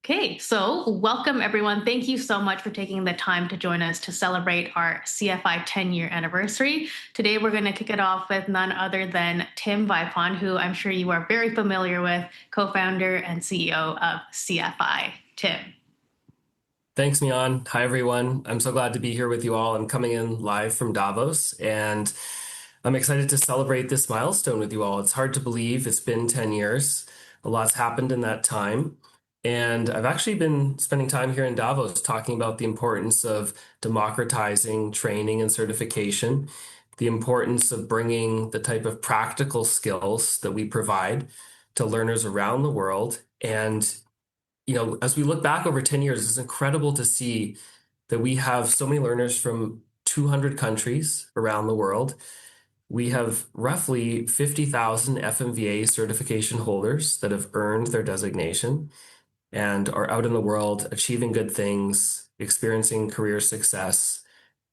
Okay, so welcome everyone. Thank you so much for taking the time to join us to celebrate our CFI 10-year anniversary. Today, we're going to kick it off with none other than Tim Vipond, who I'm sure you are very familiar with, co-founder and CEO of CFI. Tim. Thanks, Mian. Hi, everyone. I'm so glad to be here with you all. I'm coming in live from Davos, and I'm excited to celebrate this milestone with you all. It's hard to believe it's been 10 years. A lot's happened in that time. And I've actually been spending time here in Davos talking about the importance of democratizing training and certification, the importance of bringing the type of practical skills that we provide to learners around the world. And as we look back over 10 years, it's incredible to see that we have so many learners from 200 countries around the world. We have roughly 50,000 FMVA certification holders that have earned their designation and are out in the world achieving good things, experiencing career success.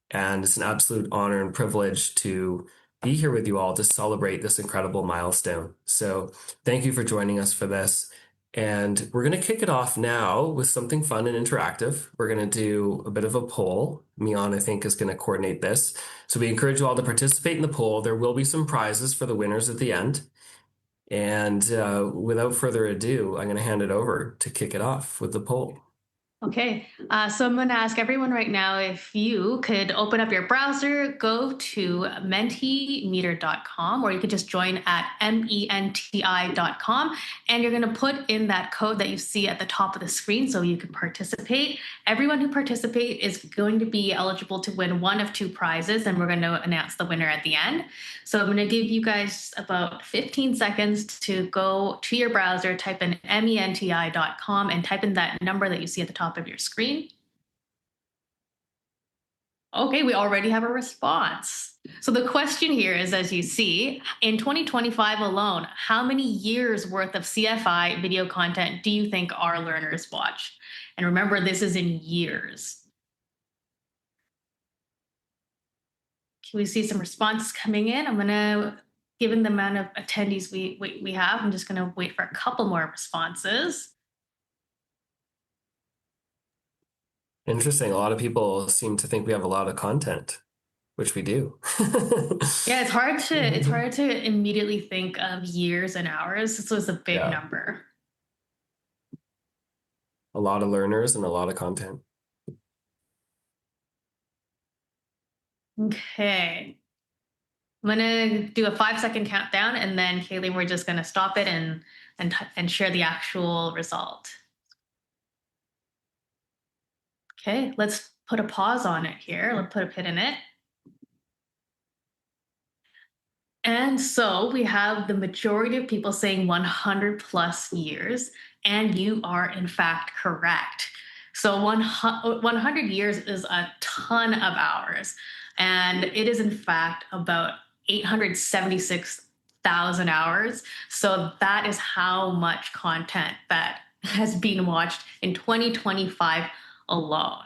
And it's an absolute honor and privilege to be here with you all to celebrate this incredible milestone. So thank you for joining us for this. And we're going to kick it off now with something fun and interactive. We're going to do a bit of a poll. Mian, I think, is going to coordinate this. So we encourage you all to participate in the poll. There will be some prizes for the winners at the end. And without further ado, I'm going to hand it over to kick it off with the poll. Okay, so I'm going to ask everyone right now if you could open up your browser, go to mentimeter.com, or you could just join at menti.com, and you're going to put in that code that you see at the top of the screen so you can participate. Everyone who participates is going to be eligible to win one of two prizes, and we're going to announce the winner at the end. So I'm going to give you guys about 15 seconds to go to your browser, type in menti.com, and type in that number that you see at the top of your screen. Okay, we already have a response. So the question here is, as you see, in 2025 alone, how many years worth of CFI video content do you think our learners watch? And remember, this is in years. Can we see some responses coming in? I'm gonna, given the amount of attendees we have, I'm just gonna wait for a couple more responses. Interesting. A lot of people seem to think we have a lot of content, which we do. Yeah, it's hard to immediately think of years and hours. This was a big number. A lot of learners and a lot of content. Okay. I'm gonna do a 5-second countdown, and then Kaylee, we're just gonna stop it and share the actual result. Okay, let's put a pause on it here. Let's put a pin in it. And so we have the majority of people saying 100 plus years, and you are in fact correct. So 100 years is a ton of hours, and it is in fact about 876,000 hours. So that is how much content that has been watched in 2025 alone.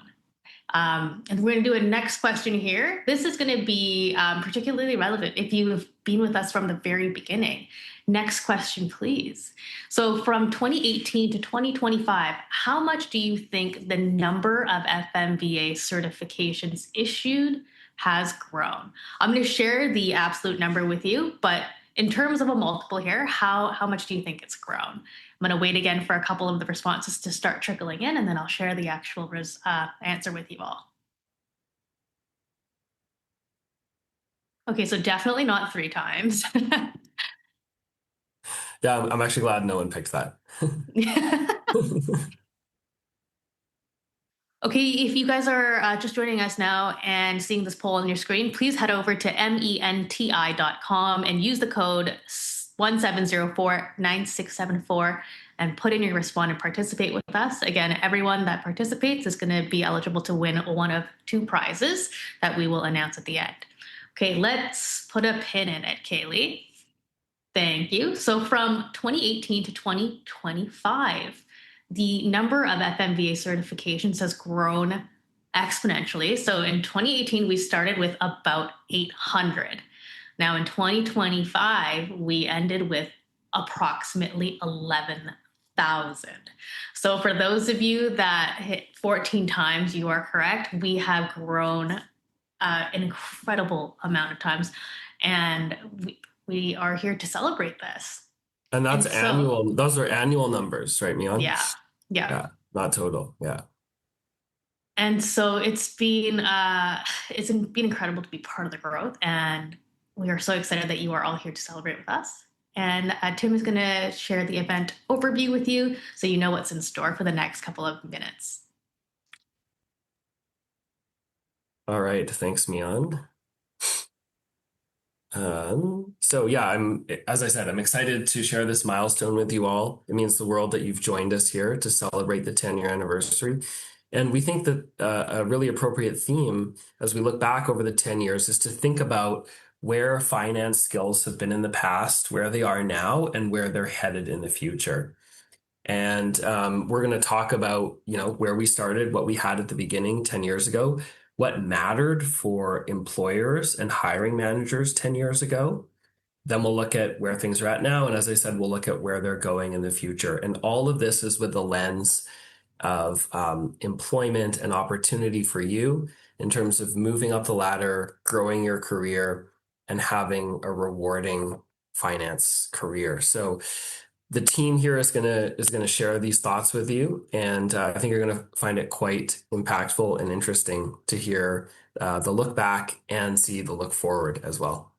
And we're going to do a next question here. This is going to be particularly relevant if you've been with us from the very beginning. Next question, please. So from 2018 to 2025, how much do you think the number of FMVA certifications issued has grown? I'm going to share the absolute number with you, but in terms of a multiple here, how much do you think it's grown? I'm going to wait again for a couple of the responses to start trickling in, and then I'll share the actual answer with you all. Okay, so definitely not 3 times. Yeah, I'm actually glad no one picked that. Okay, if you guys are just joining us now and seeing this poll on your screen, please head over to menti.com and use the code 17049674 and put in your response and participate with us. Again, everyone that participates is going to be eligible to win one of 2 prizes that we will announce at the end. Okay, let's put a pin in it, Kaylee. Thank you. So from 2018 to 2025, the number of FMVA certifications has grown exponentially. So in 2018, we started with about 800. Now in 2025, we ended with approximately 11,000. So for those of you that hit 14 times, you are correct. We have grown an incredible amount of times, and we are here to celebrate this. And that's And so, annual. Those are annual numbers, right, Mian? yeah, yeah. Yeah, not total. Yeah. And so it's been incredible to be part of the growth, and we are so excited that you are all here to celebrate with us. And Tim is going to share the event overview with you, so you know what's in store for the next couple of minutes. All right. Thanks, Mian. So yeah, as I said, I'm excited to share this milestone with you all. It means the world that you've joined us here to celebrate the 10-year anniversary. And we think that a really appropriate theme as we look back over the 10 years is to think about where finance skills have been in the past, where they are now, and where they're headed in the future. And we're going to talk about, where we started, what we had at the beginning 10 years ago, what mattered for employers and hiring managers 10 years ago. Then we'll look at where things are at now. And as I said, we'll look at where they're going in the future. And all of this is with the lens of employment and opportunity for you in terms of moving up the ladder, growing your career, and having a rewarding finance career. So the team here is gonna share these thoughts with you, and I think you're gonna find it quite impactful and interesting to hear the look back and see the look forward as well.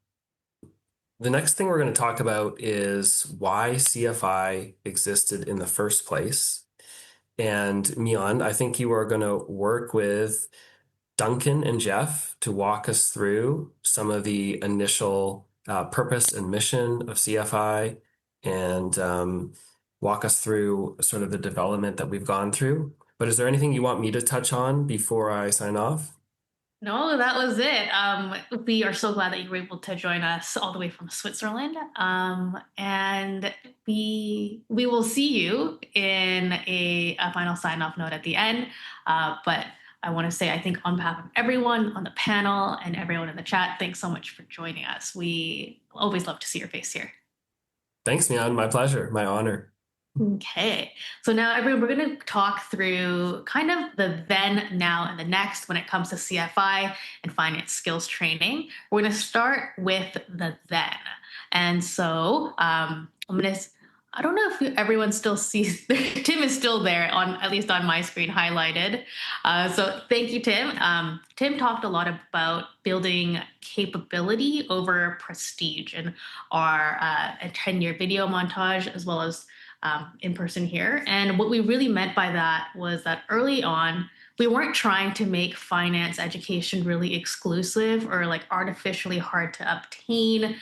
The next thing we're going to talk about is why CFI existed in the first place. And Mian, I think you are going to work with Duncan and Jeff to walk us through some of the initial purpose and mission of CFI and walk us through sort of the development that we've gone through. But is there anything you want me to touch on before I sign off? No, that was it. We are so glad that you were able to join us all the way from Switzerland. And we will see you in a final sign off note at the end. But I want to say, I think on behalf of everyone on the panel and everyone in the chat, thanks so much for joining us. We always love to see your face here. Thanks, Mian. My pleasure. My honor. Okay, so now everyone, we're going to talk through kind of the then, now, and the next when it comes to CFI and finance skills training. We're going to start with the then. And so I don't know if everyone still sees, Tim is still there, at least on my screen highlighted. So thank you, Tim. Tim talked a lot about building capability over prestige in our 10-year video montage, as well as in person here. And what we really meant by that was that early on, we weren't trying to make finance education really exclusive or like artificially hard to obtain,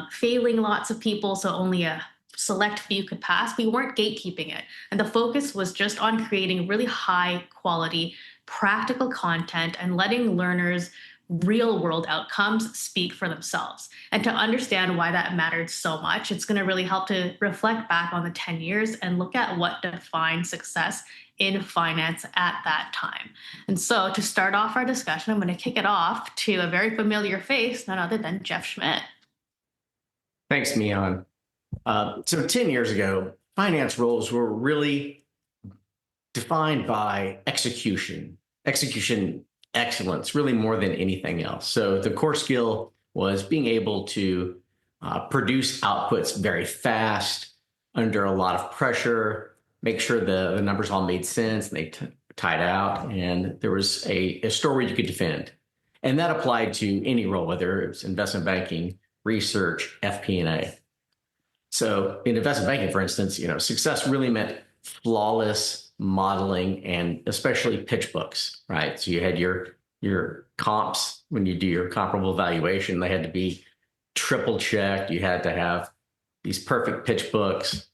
failing lots of people so only a select few could pass. We weren't gatekeeping it. And the focus was just on creating really high quality, practical content and letting learners real world outcomes speak for themselves. And to understand why that mattered so much, it's going to really help to reflect back on the 10 years and look at what defined success in finance at that time. And so to start off our discussion, I'm going to kick it off to a very familiar face, none other than Jeff Schmidt. Thanks, Mian. So 10 years ago, finance roles were really defined by execution excellence, really more than anything else. So the core skill was being able to produce outputs very fast, under a lot of pressure, make sure the numbers all made sense, and they tied out, and there was a story you could defend. And that applied to any role, whether it's investment banking, research, FP&A. So in investment banking, for instance, success really meant flawless modeling and especially pitch books, right? So you had your comps when you do your comparable valuation, they had to be triple checked. You had to have these perfect pitch books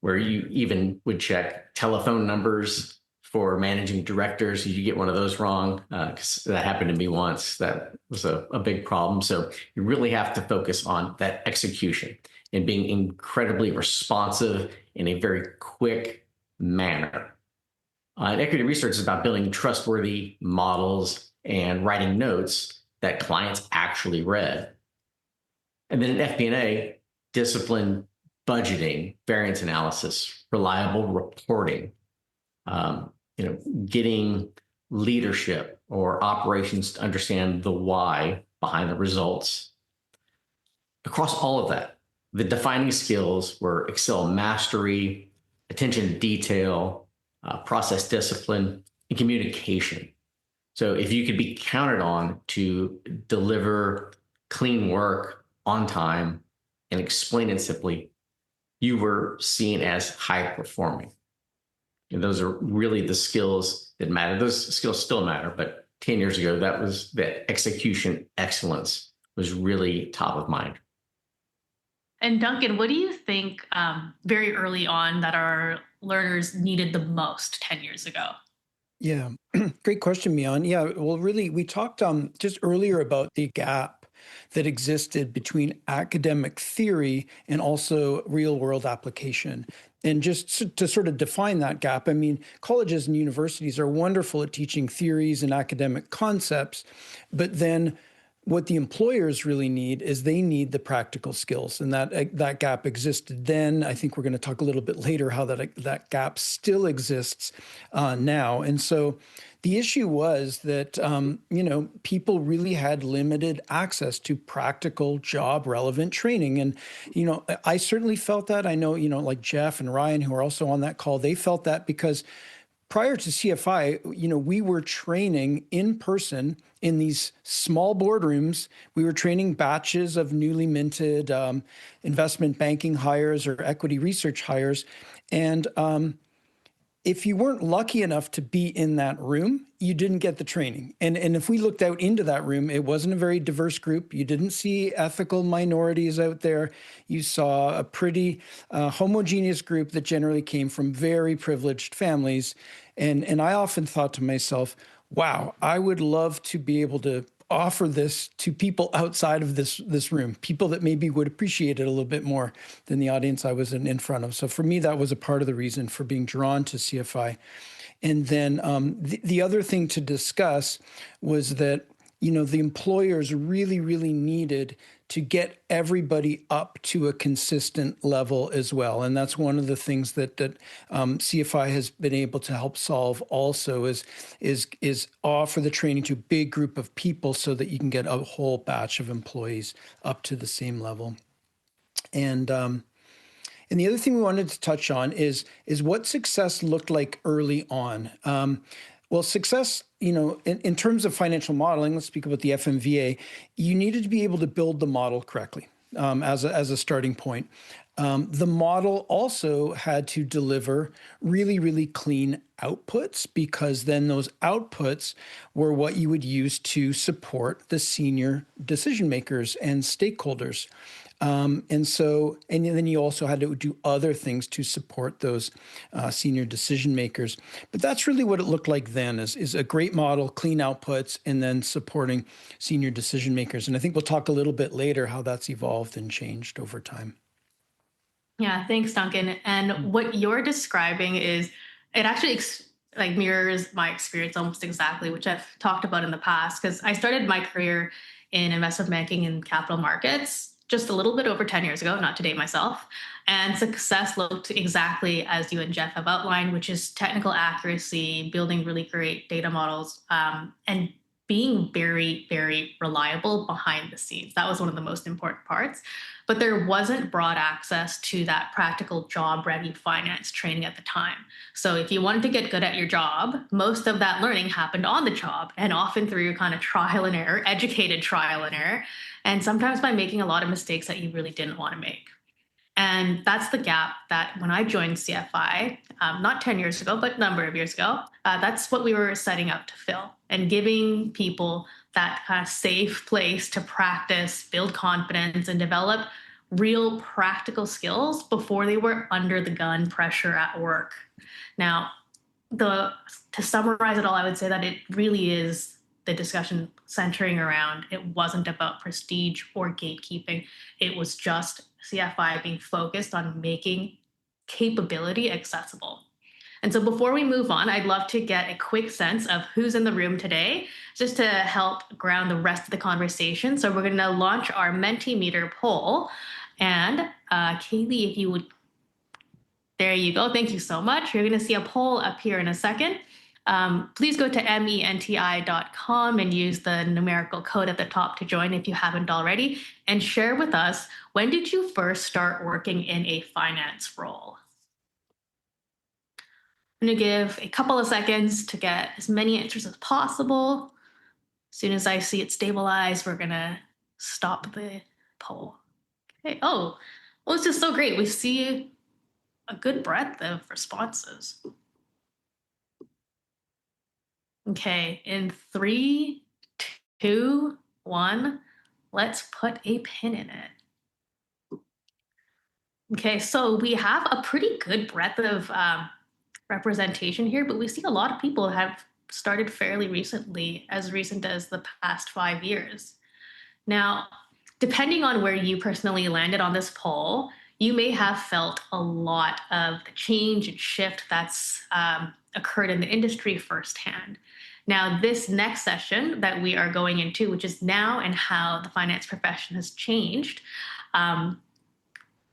where you even would check telephone numbers for managing directors. You get one of those wrong, because that happened to me once. That was a big problem. So you really have to focus on that execution and being incredibly responsive in a very quick manner. And equity research is about building trustworthy models and writing notes that clients actually read. And then in FP&A, discipline, budgeting, variance analysis, reliable reporting, getting leadership or operations to understand the why behind the results. Across all of that, the defining skills were Excel mastery, attention to detail, process discipline, and communication. So if you could be counted on to deliver clean work on time and explain it simply, you were seen as high performing. And those are really the skills that matter. Those skills still matter, but 10 years ago, that execution excellence was really top of mind. And Duncan, what do you think very early on that our learners needed the most 10 years ago? Yeah, great question, Mian. Yeah, well, really, we talked just earlier about the gap that existed between academic theory and also real world application. And just to sort of define that gap, I mean, colleges and universities are wonderful at teaching theories and academic concepts, but then what the employers really need is they need the practical skills, and that gap existed then. I think we're going to talk a little bit later how that gap still exists now. And so the issue was that people really had limited access to practical job relevant training, and I certainly felt that. I know like Jeff and Ryan, who are also on that call, they felt that because prior to CFI, we were training in person in these small boardrooms. We were training batches of newly minted investment banking hires or equity research hires. And if you weren't lucky enough to be in that room, you didn't get the training. And if we looked out into that room, it wasn't a very diverse group. You didn't see ethical minorities out there. You saw a pretty homogeneous group that generally came from very privileged families. And I often thought to myself, wow, I would love to be able to offer this to people outside of this room, people that maybe would appreciate it a little bit more than the audience I was in front of. So for me, that was a part of the reason for being drawn to CFI. And then the other thing to discuss was that, the employers really, really needed to get everybody up to a consistent level as well. And that's one of the things that CFI has been able to help solve also is offer the training to a big group of people so that you can get a whole batch of employees up to the same level. And the other thing we wanted to touch on is what success looked like early on. Well, success, in terms of financial modeling, let's speak about the FMVA, you needed to be able to build the model correctly as a starting point. The model also had to deliver really, really clean outputs, because then those outputs were what you would use to support the senior decision makers and stakeholders. And then you also had to do other things to support those senior decision makers. But that's really what it looked like then, is a great model, clean outputs, and then supporting senior decision makers. And I think we'll talk a little bit later how that's evolved and changed over time. Yeah, thanks, Duncan. And what you're describing is, it actually mirrors my experience almost exactly, which I've talked about in the past, because I started my career in investment banking and capital markets just a little bit over 10 years ago, not to date myself. And success looked exactly as you and Jeff have outlined, which is technical accuracy, building really great data models, and being very, very reliable behind the scenes. That was one of the most important parts. But there wasn't broad access to that practical job-ready finance training at the time. So if you wanted to get good at your job, most of that learning happened on the job, and often through kind of trial and error, educated trial and error, and sometimes by making a lot of mistakes that you really didn't want to make. And that's the gap that when I joined CFI, not 10 years ago, but a number of years ago, that's what we were setting out to fill, and giving people that kind of safe place to practice, build confidence, and develop real practical skills before they were under the gun pressure at work. Now, to summarize it all, I would say that it really is the discussion centering around, it wasn't about prestige or gatekeeping. It was just CFI being focused on making capability accessible. And so before we move on, I'd love to get a quick sense of who's in the room today, just to help ground the rest of the conversation. So we're going to launch our Mentimeter poll. And Kaylee, if you would, there you go. Thank you so much. You're going to see a poll up here in a second. Please go to menti.com and use the numerical code at the top to join if you haven't already, and share with us, when did you first start working in a finance role? I'm going to give a couple of seconds to get as many answers as possible. As soon as I see it stabilize, we're going to stop the poll. Okay. Oh, well, it's just so great. We see a good breadth of responses. Okay, in 3, 2, 1, let's put a pin in it. Okay, so we have a pretty good breadth of representation here, but we see a lot of people have started fairly recently, as recent as the past 5 years. Now, depending on where you personally landed on this poll, you may have felt a lot of the change and shift that's occurred in the industry firsthand. Now, this next session that we are going into, which is now and how the finance profession has changed,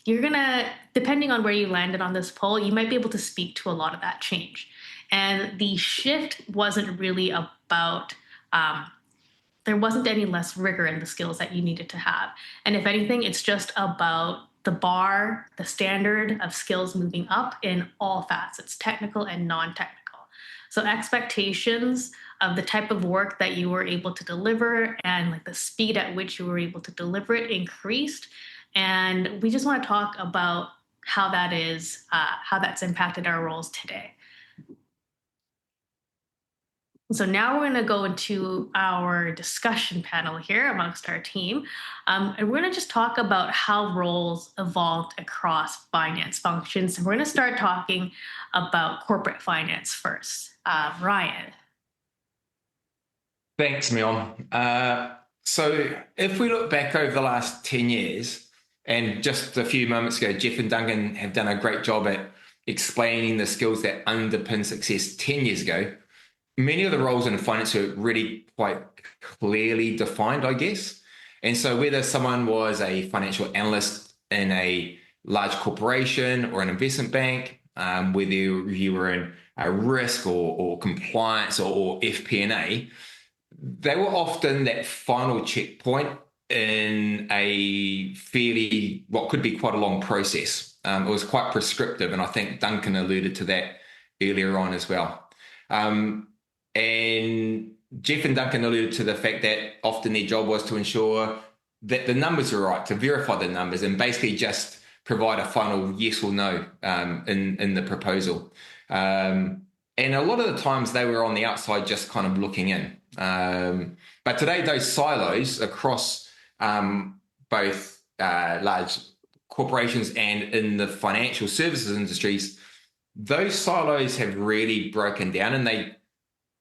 you're gonna, depending on where you landed on this poll, you might be able to speak to a lot of that change. And the shift wasn't really about, there wasn't any less rigor in the skills that you needed to have. And if anything, it's just about the bar, the standard of skills moving up in all facets, technical and non-technical. So expectations of the type of work that you were able to deliver and like the speed at which you were able to deliver it increased. And we just want to talk about how that is, how that's impacted our roles today. So now we're going to go into our discussion panel here amongst our team. And we're going to just talk about how roles evolved across finance functions. And we're going to start talking about corporate finance first. Ryan. Thanks, Mion. So if we look back over the last 10 years, and just a few moments ago, Jeff and Duncan have done a great job at explaining the skills that underpin success 10 years ago. Many of the roles in finance are really quite clearly defined, I guess. And so whether someone was a financial analyst in a large corporation or an investment bank, whether you were in a risk or compliance or FP&A, they were often that final checkpoint in a fairly, what could be quite a long process. It was quite prescriptive, and I think Duncan alluded to that earlier on as well. And Jeff and Duncan alluded to the fact that often their job was to ensure that the numbers were right, to verify the numbers, and basically just provide a final yes or no in the proposal. And a lot of the times they were on the outside just kind of looking in. But today those silos across both large corporations and in the financial services industries, those silos have really broken down, and they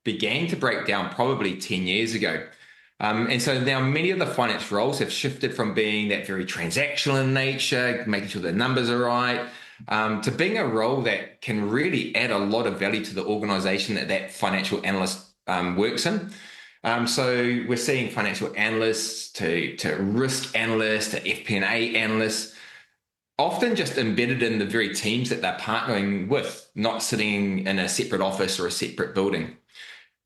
began to break down probably 10 years ago. And so now many of the finance roles have shifted from being that very transactional in nature, making sure the numbers are right, to being a role that can really add a lot of value to the organization that financial analyst works in. So we're seeing financial analysts to risk analysts to FP&A analysts, often just embedded in the very teams that they're partnering with, not sitting in a separate office or a separate building.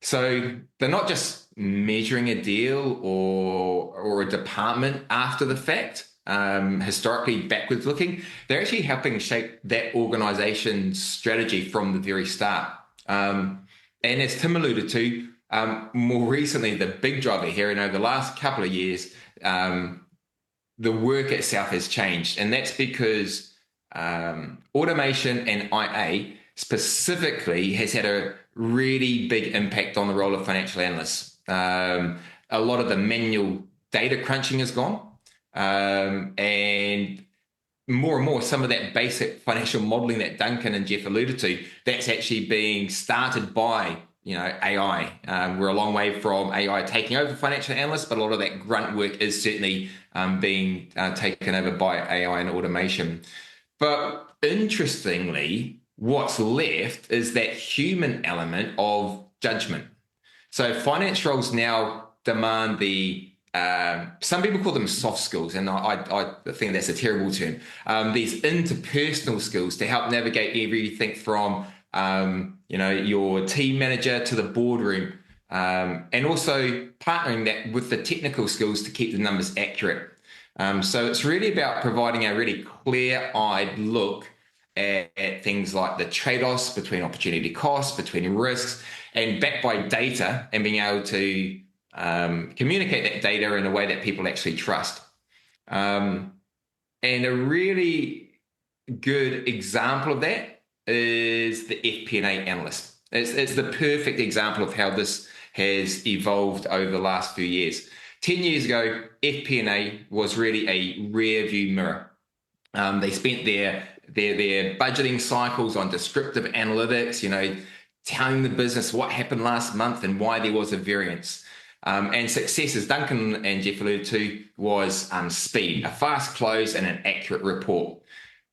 So they're not just measuring a deal or a department after the fact, historically backwards looking. They're actually helping shape that organization's strategy from the very start. And as Tim alluded to, more recently, the big driver here, and over the last couple of years, the work itself has changed. And that's because automation and IA specifically has had a really big impact on the role of financial analysts. A lot of the manual data crunching is gone. And more, some of that basic financial modeling that Duncan and Jeff alluded to, that's actually being started by AI. We're a long way from AI taking over financial analysts, but a lot of that grunt work is certainly being taken over by AI and automation. But interestingly, what's left is that human element of judgment. So finance roles now demand the some people call them soft skills, and I think that's a terrible term. These interpersonal skills to help navigate everything from your team manager to the boardroom, and also partnering that with the technical skills to keep the numbers accurate. So it's really about providing a really clear-eyed look at things like the trade-offs between opportunity costs, between risks, and backed by data, and being able to communicate that data in a way that people actually trust. And a really good example of that is the FP&A analyst. It's the perfect example of how this has evolved over the last few years. 10 years ago, FP&A was really a rear view mirror. They spent their budgeting cycles on descriptive analytics, telling the business what happened last month and why there was a variance. And success, as Duncan and Jeff alluded to, was speed, a fast close and an accurate report.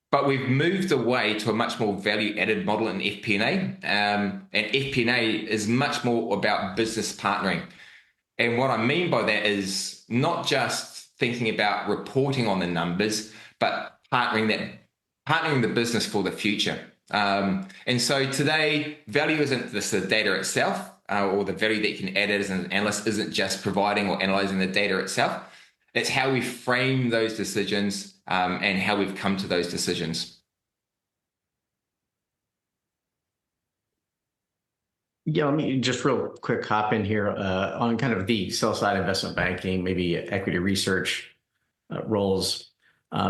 But we've moved away to a much more value-added model in FP&A, and FP&A is much more about business partnering. And what I mean by that is not just thinking about reporting on the numbers, but partnering the business for the future. And so today, value isn't just the data itself, or the value that you can add as an analyst isn't just providing or analyzing the data itself. It's how we frame those decisions, and how we've come to those decisions. Yeah, let me just real quick hop in here on kind of the sell-side investment banking, maybe equity research roles.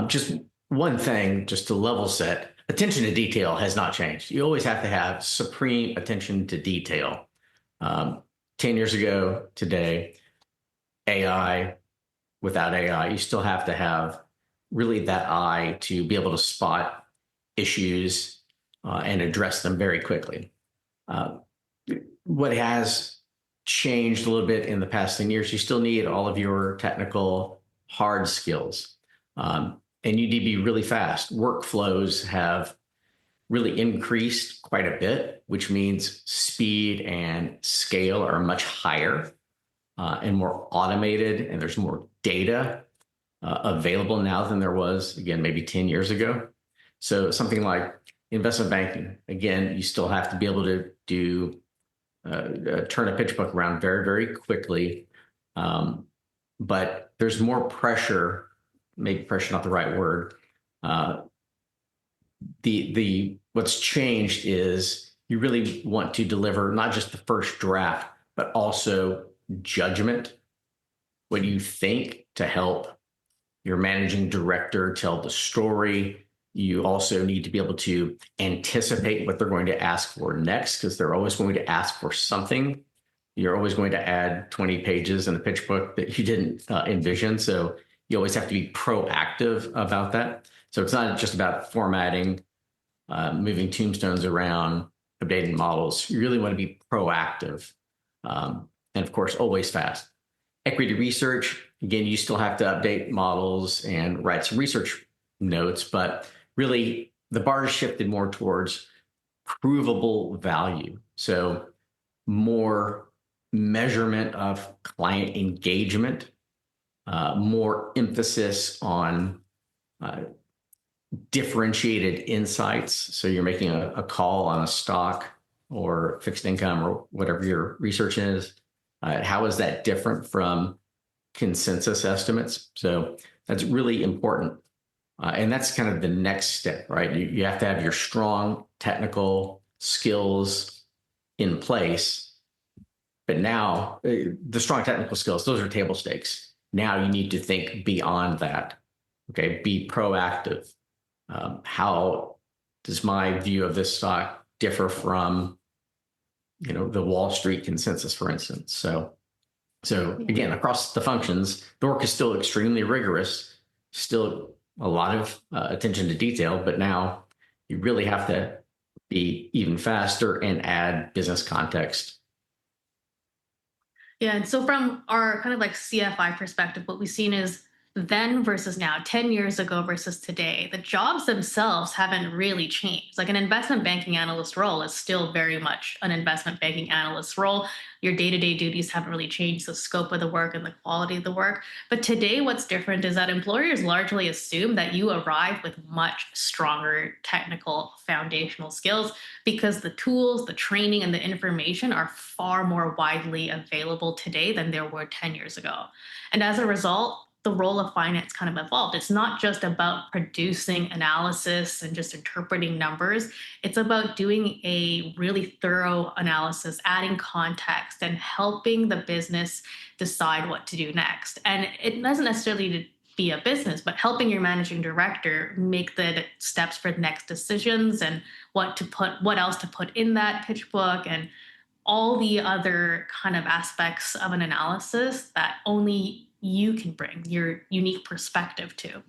Just one thing, just to level set, attention to detail has not changed. You always have to have supreme attention to detail. 10 years ago today, AI, without AI, you still have to have really that eye to be able to spot issues and address them very quickly. What has changed a little bit in the past 10 years, you still need all of your technical hard skills. And you need to be really fast. Workflows have really increased quite a bit, which means speed and scale are much higher and more automated, and there's more data available now than there was, again, maybe 10 years ago. So something like investment banking, again, you still have to be able to do turn a pitch book around very, very quickly. But there's more pressure, maybe pressure not the right word. What's changed is you really want to deliver not just the first draft, but also judgment. What do you think to help your managing director tell the story? You also need to be able to anticipate what they're going to ask for next, because they're always going to ask for something. You're always going to add 20 pages in the pitch book that you didn't envision. So you always have to be proactive about that. So it's not just about formatting, moving tombstones around, updating models. You really want to be proactive. And of course, always fast. Equity research, again, you still have to update models and write some research notes, but really the bar has shifted more towards provable value. So more measurement of client engagement, more emphasis on differentiated insights. So you're making a call on a stock or fixed income or whatever your research is. How is that different from consensus estimates? So that's really important. And that's kind of the next step, right? You have to have your strong technical skills in place. But now the strong technical skills, those are table stakes. Now you need to think beyond that. Okay, be proactive. How does my view of this stock differ from, the Wall Street consensus, for instance? So again, across the functions, the work is still extremely rigorous, still a lot of attention to detail, but now you really have to be even faster and add business context. Yeah, and so from our kind of like CFI perspective, what we've seen is then versus now, 10 years ago versus today, the jobs themselves haven't really changed. Like an investment banking analyst role is still very much an investment banking analyst role. Your day-to-day duties haven't really changed, the scope of the work and the quality of the work. But today, what's different is that employers largely assume that you arrive with much stronger technical foundational skills because the tools, the training, and the information are far more widely available today than there were 10 years ago. And as a result, the role of finance kind of evolved. It's not just about producing analysis and just interpreting numbers. It's about doing a really thorough analysis, adding context, and helping the business decide what to do next. And it doesn't necessarily be a business, but helping your managing director make the steps for the next decisions and what else to put in that pitch book, and all the other kind of aspects of an analysis that only you can bring your unique perspective to.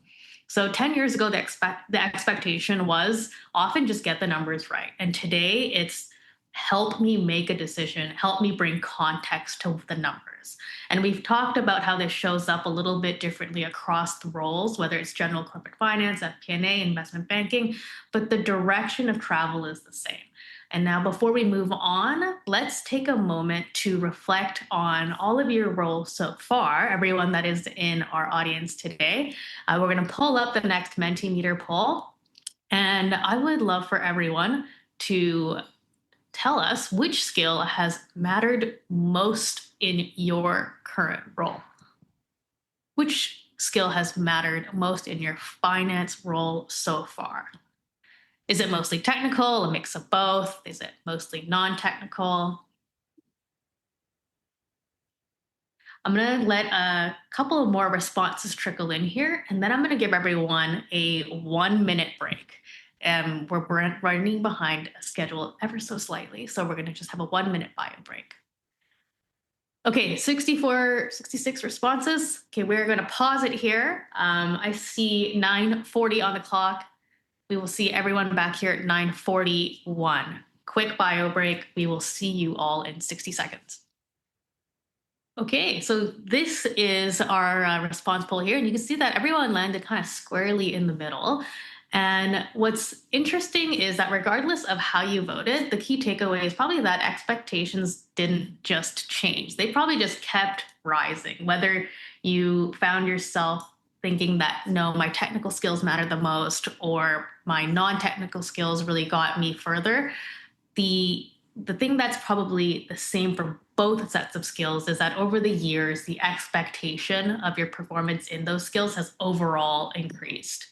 So 10 years ago, the expectation was often just get the numbers right. And today it's help me make a decision, help me bring context to the numbers. And we've talked about how this shows up a little bit differently across the roles, whether it's general corporate finance, FP&A, investment banking, but the direction of travel is the same. And now, before we move on, let's take a moment to reflect on all of your roles so far, everyone that is in our audience today. We're going to pull up the next Mentimeter poll, and I would love for everyone to tell us which skill has mattered most in your current role. Which skill has mattered most in your finance role so far? Is it mostly technical, a mix of both? Is it mostly non-technical? I'm going to let a couple of more responses trickle in here, and then I'm going to give everyone a 1-minute break. We're running behind a schedule ever so slightly, so we're going to just have a 1-minute bio break. Okay, 66 responses. Okay, we're going to pause it here. I see 9:40 on the clock. We will see everyone back here at 9:41. Quick bio break. We will see you all in 60 seconds. Okay, so this is our response poll here, and you can see that everyone landed kind of squarely in the middle. And what's interesting is that regardless of how you voted, the key takeaway is probably that expectations didn't just change. They probably just kept rising. Whether you found yourself thinking that, no, my technical skills matter the most, or my non-technical skills really got me further, the thing that's probably the same for both sets of skills is that over the years, the expectation of your performance in those skills has overall increased.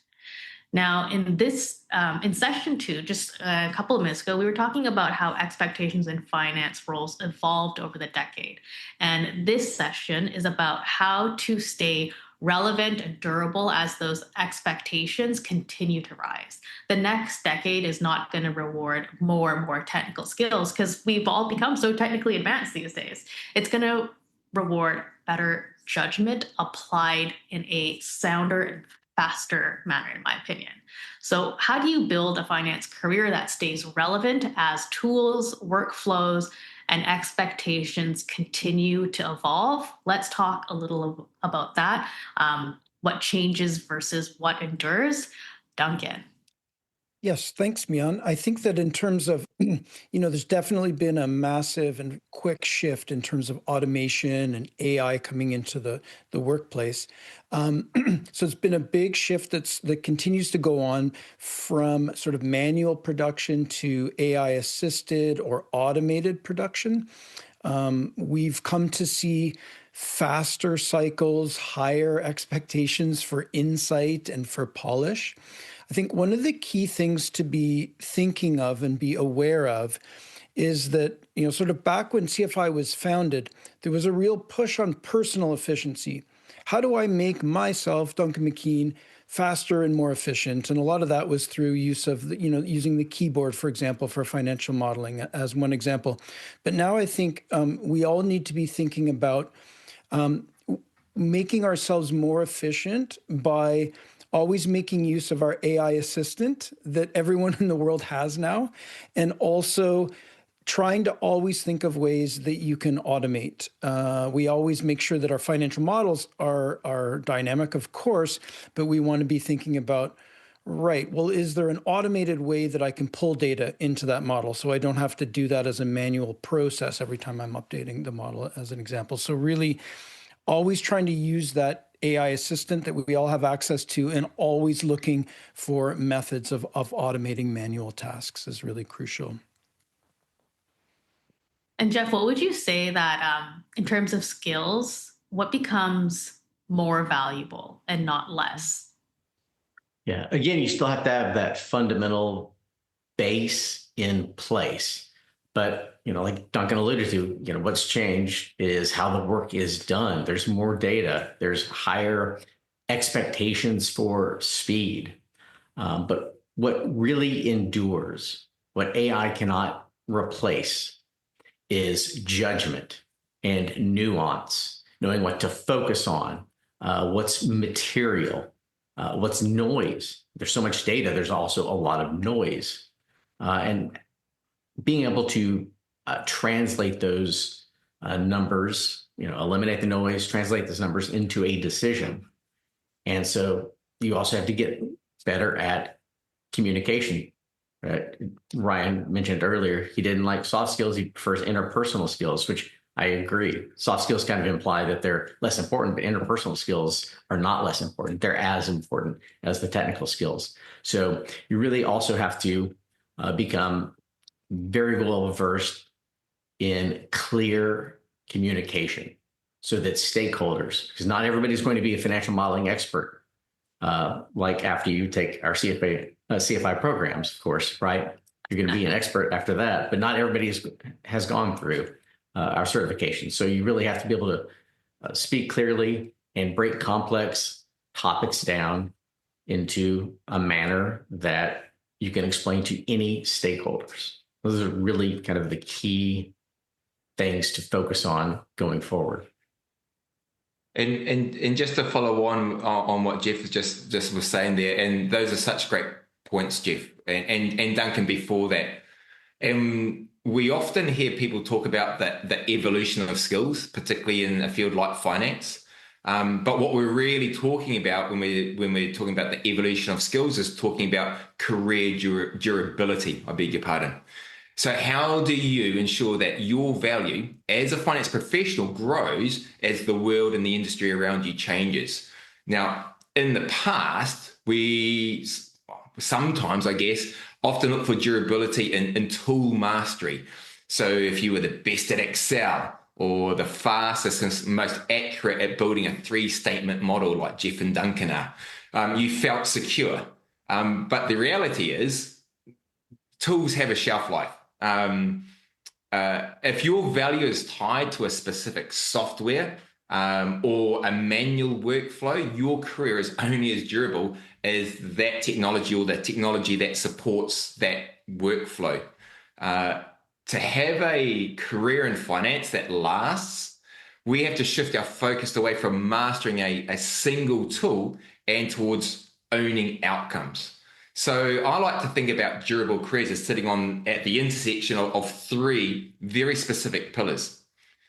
Now, in session 2, just a couple of minutes ago, we were talking about how expectations in finance roles evolved over the decade. And this session is about how to stay relevant and durable as those expectations continue to rise. The next decade is not going to reward more and more technical skills because we've all become so technically advanced these days. It's going to reward better judgment applied in a sounder and faster manner, in my opinion. So how do you build a finance career that stays relevant as tools, workflows, and expectations continue to evolve? Let's talk a little about that. What changes versus what endures? Duncan. Yes, thanks, Mian. I think that in terms of, there's definitely been a massive and quick shift in terms of automation and AI coming into the workplace. So it's been a big shift that continues to go on from sort of manual production to AI assisted or automated production. We've come to see faster cycles, higher expectations for insight and for polish. I think one of the key things to be thinking of and be aware of is that, sort of back when CFI was founded, there was a real push on personal efficiency. How do I make myself, Duncan McKean, faster and more efficient? And a lot of that was through use of, using the keyboard, for example, for financial modeling as one example. But now I think we all need to be thinking about making ourselves more efficient by always making use of our AI assistant that everyone in the world has now, and also trying to always think of ways that you can automate. We always make sure that our financial models are dynamic, of course, but we want to be thinking about, right, well, is there an automated way that I can pull data into that model so I don't have to do that as a manual process every time I'm updating the model, as an example. So really always trying to use that AI assistant that we all have access to, and always looking for methods of automating manual tasks is really crucial. And Jeff, what would you say that in terms of skills, what becomes more valuable and not less? Yeah. Again, you still have to have that fundamental base in place. But, like Duncan alluded to, what's changed is how the work is done. There's more data. There's higher expectations for speed. But what really endures, what AI cannot replace, is judgment and nuance, knowing what to focus on, what's material, what's noise. There's so much data, there's also a lot of noise. And being able to translate those numbers, eliminate the noise, translate those numbers into a decision. And so you also have to get better at communication. Ryan mentioned earlier, he didn't like soft skills, he prefers interpersonal skills, which I agree. Soft skills kind of imply that they're less important, but interpersonal skills are not less important. They're as important as the technical skills. So you really also have to become very well versed in clear communication so that stakeholders, because not everybody's going to be a financial modeling expert, like after you take our CFI programs, of course, right? You're going to be an expert after that, but not everybody has gone through our certification. So you really have to be able to speak clearly and break complex topics down into a manner that you can explain to any stakeholders. Those are really kind of the key things to focus on going forward. And just to follow on what Jeff just was saying there, and those are such great points, Jeff, and Duncan before that. And we often hear people talk about the evolution of skills, particularly in a field like finance. But what we're really talking about when we're talking about the evolution of skills is talking about career durability, I beg your pardon. So how do you ensure that your value as a finance professional grows as the world and the industry around you changes? Now, in the past, we sometimes, I guess, often look for durability in tool mastery. So if you were the best at Excel or the fastest and most accurate at building a 3-statement model like Jeff and Duncan are, you felt secure. But the reality is tools have a shelf life. If your value is tied to a specific software or a manual workflow, your career is only as durable as that technology or the technology that supports that workflow. To have a career in finance that lasts, we have to shift our focus away from mastering a single tool and towards owning outcomes. So I like to think about durable careers as sitting at the intersection of 3 very specific pillars.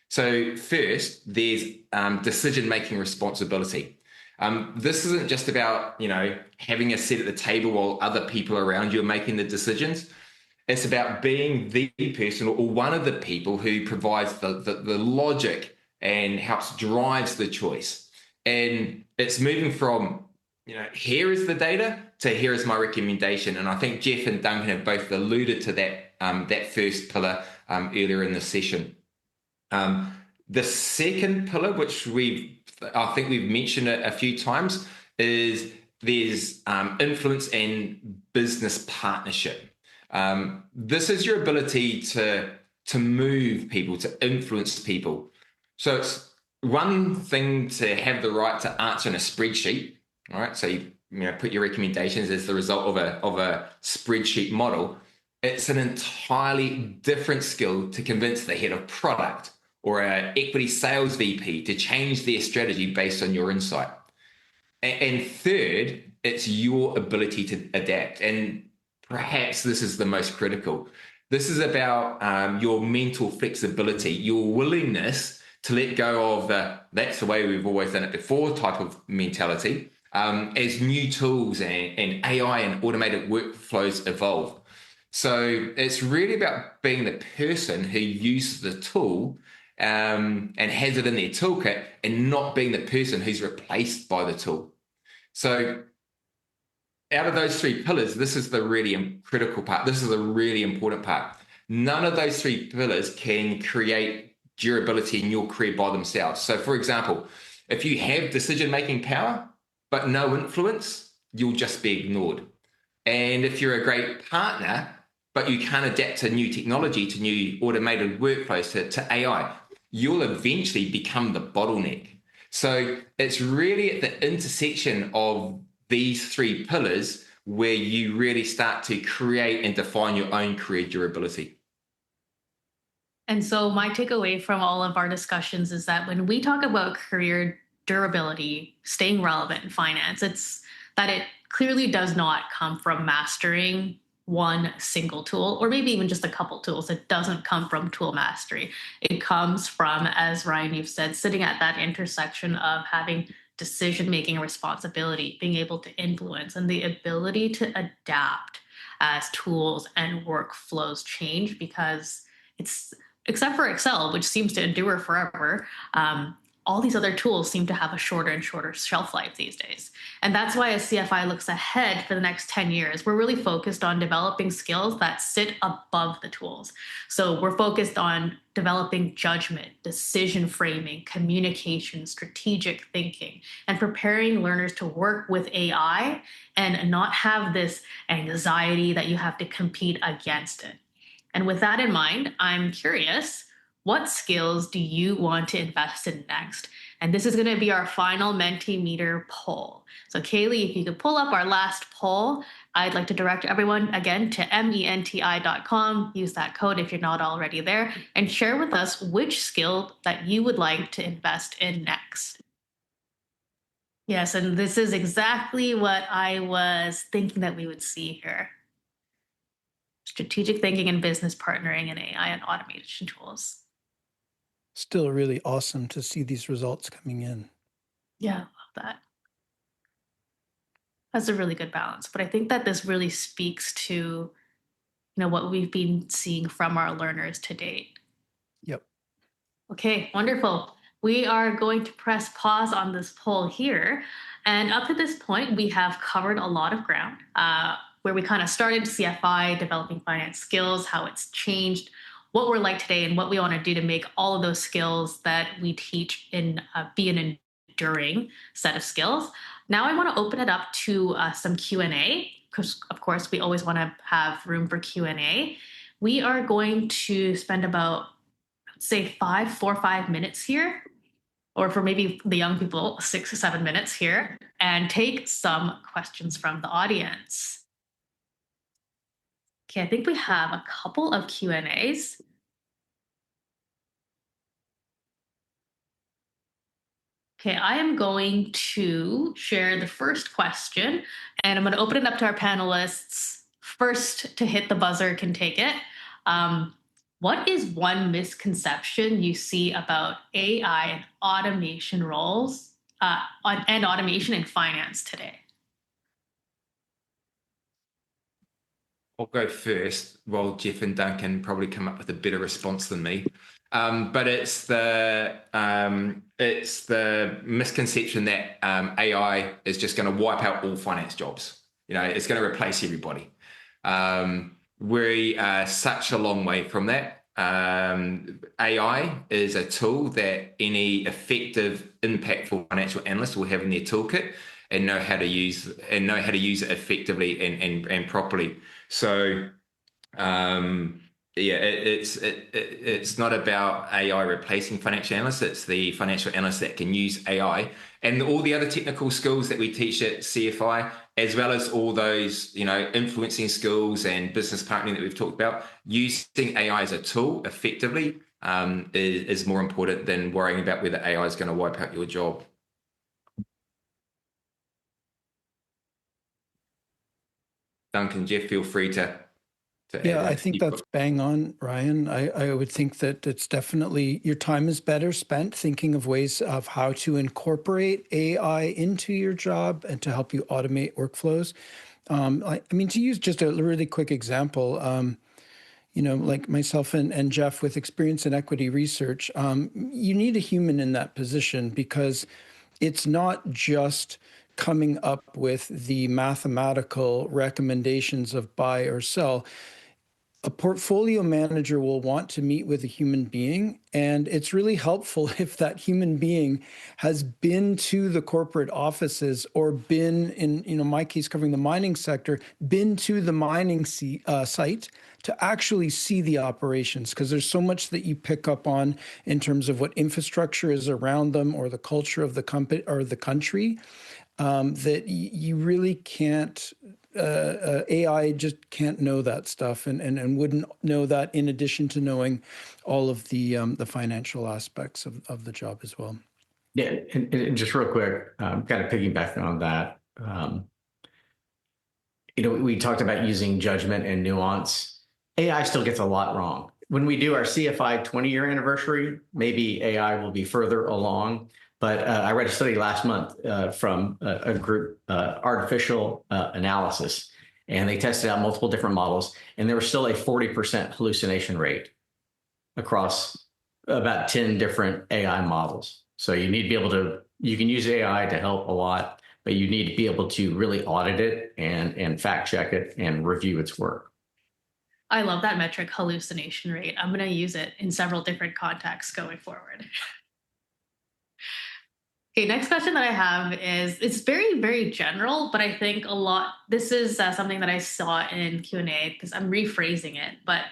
So first, there's decision-making responsibility. This isn't just about, having a seat at the table while other people around you are making the decisions. It's about being the person or one of the people who provides the logic and helps drives the choice. And it's moving from, here is the data to here is my recommendation. And I think Jeff and Duncan have both alluded to that first pillar earlier in the session. The second pillar, which I think we've mentioned a few times, is there's influence and business partnership. This is your ability to move people, to influence people. So it's one thing to have the right to answer in a spreadsheet. All right, so you put your recommendations as the result of a spreadsheet model. It's an entirely different skill to convince the head of product or an equity sales VP to change their strategy based on your insight. And third, it's your ability to adapt. And perhaps this is the most critical. This is about your mental flexibility, your willingness to let go of that's the way we've always done it before type of mentality as new tools and AI and automated workflows evolve. So it's really about being the person who uses the tool and has it in their toolkit, and not being the person who's replaced by the tool. So out of those three pillars, this is the really critical part. This is a really important part. None of those three pillars can create durability in your career by themselves. So, for example, if you have decision-making power but no influence, you'll just be ignored. And if you're a great partner, but you can't adapt to new technology, to new automated workflows, to AI, you'll eventually become the bottleneck. So it's really at the intersection of these three pillars where you really start to create and define your own career durability. And so my takeaway from all of our discussions is that when we talk about career durability, staying relevant in finance, it's that it clearly does not come from mastering one single tool, or maybe even just a couple tools. It doesn't come from tool mastery. It comes from, as Ryan, you've said, sitting at that intersection of having decision-making responsibility, being able to influence, and the ability to adapt as tools and workflows change, because it's, except for Excel, which seems to endure forever, all these other tools seem to have a shorter and shorter shelf life these days. And that's why as CFI looks ahead for the next 10 years, we're really focused on developing skills that sit above the tools. So we're focused on developing judgment, decision framing, communication, strategic thinking, and preparing learners to work with AI and not have this anxiety that you have to compete against it. And with that in mind, I'm curious, what skills do you want to invest in next? And this is going to be our final Mentimeter poll. So Kaylee, if you could pull up our last poll, I'd like to direct everyone again to menti.com. Use that code if you're not already there, and share with us which skill that you would like to invest in next. Yes, and this is exactly what I was thinking that we would see here. Strategic thinking and business partnering and AI and automation tools. Still really awesome to see these results coming in. Yeah, I love that. That's a really good balance. But I think that this really speaks to, what we've been seeing from our learners to date. Yep. Okay, wonderful. We are going to press pause on this poll here. And up to this point, we have covered a lot of ground, where we kind of started CFI, developing finance skills, how it's changed, what we're like today, and what we want to do to make all of those skills that we teach be an enduring set of skills. Now I want to open it up to some Q&A, because of course we always want to have room for Q&A. We are going to spend about, say, 4 or 5 minutes here, or for maybe the young people, 6 or 7 minutes here, and take some questions from the audience. Okay, I think we have a couple of Q&As. Okay, I am going to share the first question, and I'm going to open it up to our panelists. First to hit the buzzer can take it. What is one misconception you see about AI and automation roles and automation in finance today? I'll go first, while Jeff and Duncan probably come up with a better response than me. But it's the misconception that AI is just going to wipe out all finance jobs. It's going to replace everybody. We are such a long way from that. AI is a tool that any effective, impactful financial analyst will have in their toolkit and know how to use it effectively and properly. So, it's not about AI replacing financial analysts. It's the financial analysts that can use AI and all the other technical skills that we teach at CFI, as well as all those, influencing skills and business partnering that we've talked about. Using AI as a tool effectively is more important than worrying about whether AI is going to wipe out your job. Duncan, Jeff, feel free to Yeah, add I in. think that's bang on, Ryan. I would think that it's definitely your time is better spent thinking of ways of how to incorporate AI into your job and to help you automate workflows. I mean, to use just a really quick example, like myself and Jeff with experience in equity research, you need a human in that position because it's not just coming up with the mathematical recommendations of buy or sell. A portfolio manager will want to meet with a human being, and it's really helpful if that human being has been to the corporate offices or been in, my case covering the mining sector, been to the mining site to actually see the operations, because there's so much that you pick up on in terms of what infrastructure is around them or the culture of the company or the country, that you really can't. AI just can't know that stuff and wouldn't know that in addition to knowing all of the financial aspects of the job as well. Yeah, and just real quick, kind of piggybacking on that, we talked about using judgment and nuance. AI still gets a lot wrong. When we do our CFI 20-year anniversary, maybe AI will be further along. But I read a study last month from a group, artificial analysis, and they tested out multiple different models, and there was still a 40% hallucination rate across about 10 different AI models. So you need to be able to, you can use AI to help a lot, but you need to be able to really audit it and fact check it and review its work. I love that metric, hallucination rate. I'm going to use it in several different contexts going forward. Okay, next question that I have is, it's very, very general, but I think this is something that I saw in Q&A because I'm rephrasing it, but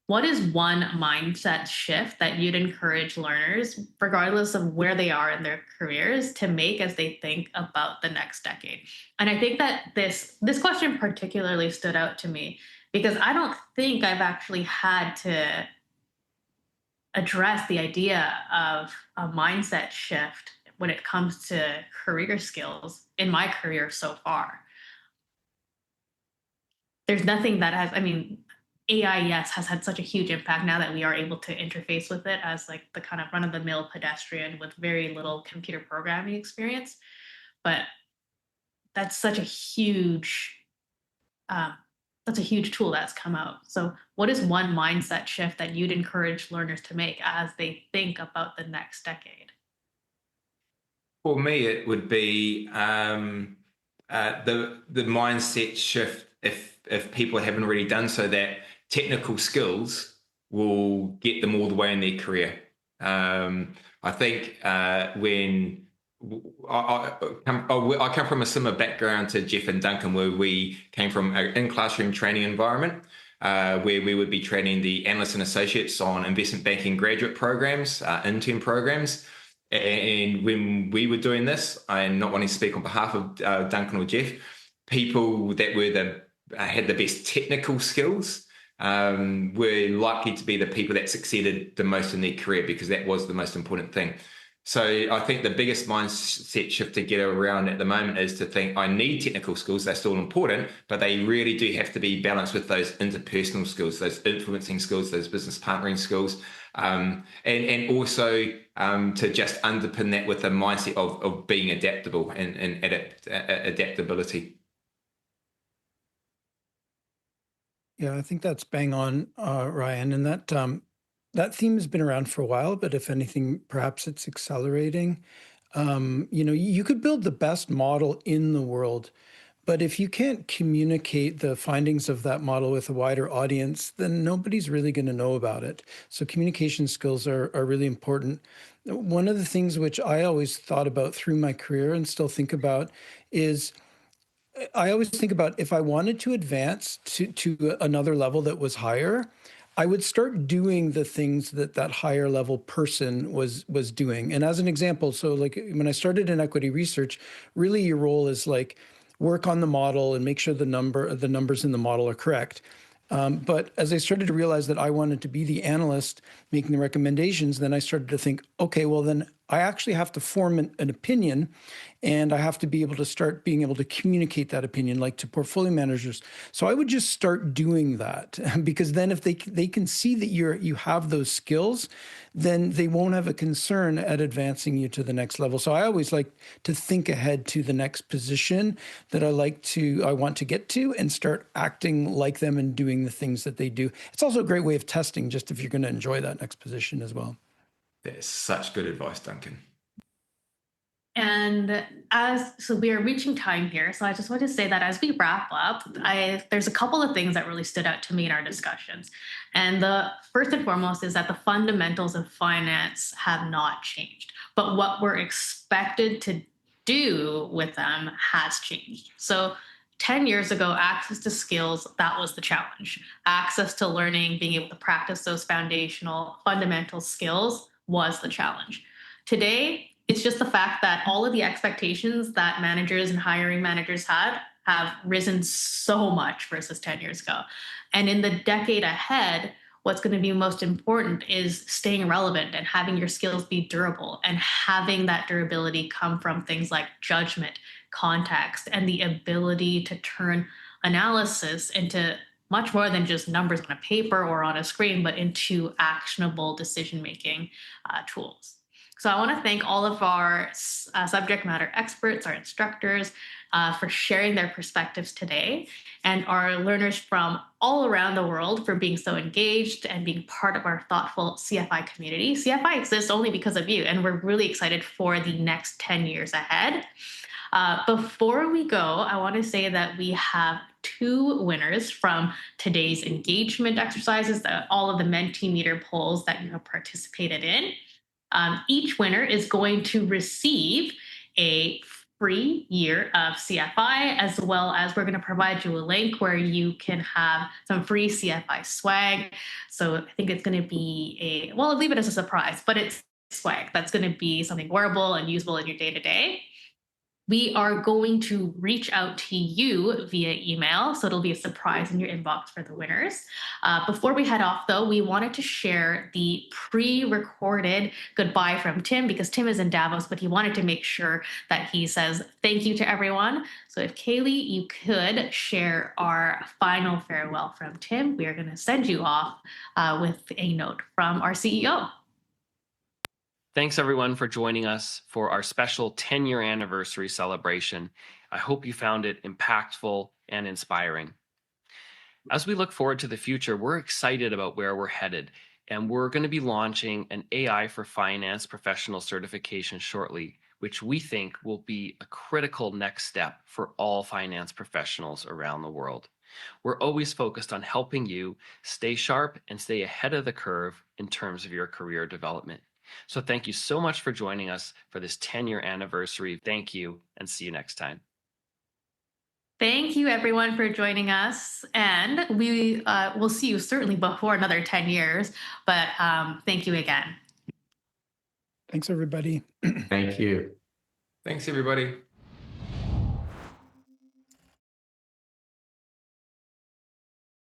what is one mindset shift that you'd encourage learners, regardless of where they are in their careers, to make as they think about the next decade? And I think that this question particularly stood out to me because I don't think I've actually had to address the idea of a mindset shift when it comes to career skills in my career so far. There's nothing that has, AI, yes, has had such a huge impact now that we are able to interface with it as like the kind of run-of-the-mill pedestrian with very little computer programming experience. But that's such a huge tool that's come out. So what is one mindset shift that you'd encourage learners to make as they think about the next decade? For me, it would be the mindset shift if people haven't already done so, that technical skills will get them all the way in their career. I think when I come from a similar background to Jeff and Duncan, where we came from an in-classroom training environment, where we would be training the analysts and associates on investment banking graduate programs, intern programs. And when we were doing this, I'm not wanting to speak on behalf of Duncan or Jeff, people that were had the best technical skills were likely to be the people that succeeded the most in their career, because that was the most important thing. So I think the biggest mindset shift to get around at the moment is to think, I need technical skills, they're still important, but they really do have to be balanced with those interpersonal skills, those influencing skills, those business partnering skills, and also to just underpin that with a mindset of being adaptable and adaptability. Yeah, I think that's bang on, Ryan, and that theme has been around for a while, but if anything, perhaps it's accelerating. You could build the best model in the world, but if you can't communicate the findings of that model with a wider audience, then nobody's really going to know about it. So communication skills are really important. One of the things which I always thought about through my career and still think about is, I always think about if I wanted to advance to another level that was higher, I would start doing the things that higher level person was doing. And as an example, so like when I started in equity research, really your role is like work on the model and make sure the numbers in the model are correct. But as I started to realize that I wanted to be the analyst making the recommendations, then I started to think, okay, well then I actually have to form an opinion, and I have to be able to start being able to communicate that opinion, like to portfolio managers. So I would just start doing that because then if they can see that you have those skills, then they won't have a concern at advancing you to the next level. So I always like to think ahead to the next position that I want to get to, and start acting like them and doing the things that they do. It's also a great way of testing just if you're going to enjoy that next position as well. That is such good advice, Duncan. And so we are reaching time here. So I just want to say that as we wrap up, there's a couple of things that really stood out to me in our discussions. And the first and foremost is that the fundamentals of finance have not changed, but what we're expected to do with them has changed. So 10 years ago, access to skills, that was the challenge. Access to learning, being able to practice those foundational fundamental skills was the challenge. Today, it's just the fact that all of the expectations that managers and hiring managers had have risen so much versus 10 years ago. And in the decade ahead, what's going to be most important is staying relevant and having your skills be durable, and having that durability come from things like judgment, context, and the ability to turn analysis into much more than just numbers on a paper or on a screen, but into actionable decision-making tools. So I want to thank all of our subject matter experts, our instructors, for sharing their perspectives today, and our learners from all around the world for being so engaged and being part of our thoughtful CFI community. CFI exists only because of you, and we're really excited for the next 10 years ahead. Before we go, I want to say that we have 2 winners from today's engagement exercises, all of the Mentimeter polls that you have participated in. Each winner is going to receive a free year of CFI, as well as we're going to provide you a link where you can have some free CFI swag. So I think it's going to be I'll leave it as a surprise, but it's swag that's going to be something wearable and usable in your day-to-day. We are going to reach out to you via email, so it'll be a surprise in your inbox for the winners. Before we head off, though, we wanted to share the pre-recorded goodbye from Tim, because Tim is in Davos, but he wanted to make sure that he says thank you to everyone. So if Kaylee, you could share our final farewell from Tim, we are going to send you off with a note from our CEO. Thanks, everyone, for joining us for our special 10-year anniversary celebration. I hope you found it impactful and inspiring. As we look forward to the future, we're excited about where we're headed, and we're going to be launching an AI for Finance professional certification shortly, which we think will be a critical next step for all finance professionals around the world. We're always focused on helping you stay sharp and stay ahead of the curve in terms of your career development. So thank you so much for joining us for this 10-year anniversary. Thank you, and see you next time. Thank you, everyone, for joining us. And we will see you certainly before another 10 years. But thank you again. Thanks, everybody. Thank you. Thanks, everybody.